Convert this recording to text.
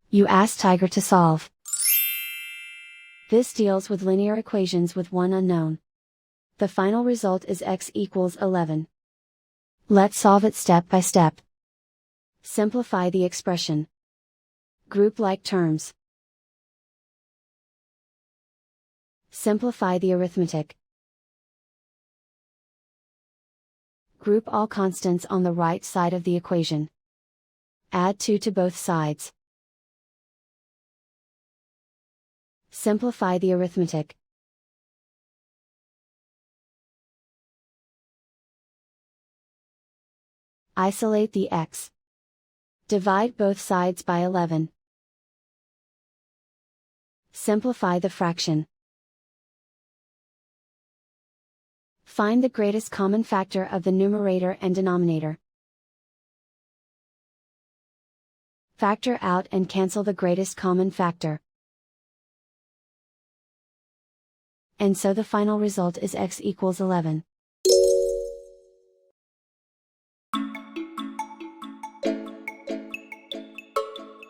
You ask Tiger to solve. This deals with linear equations with one unknown. The final result is x equals 11. Let's solve it step by step. Simplify the expression. Group like terms. Simplify the arithmetic. Group all constants on the right side of the equation. Add 2 to both sides. Simplify the arithmetic. Isolate the x. Divide both sides by 11. Simplify the fraction. Find the greatest common factor of the numerator and denominator. Factor out and cancel the greatest common factor. And so the final result is x equals 11.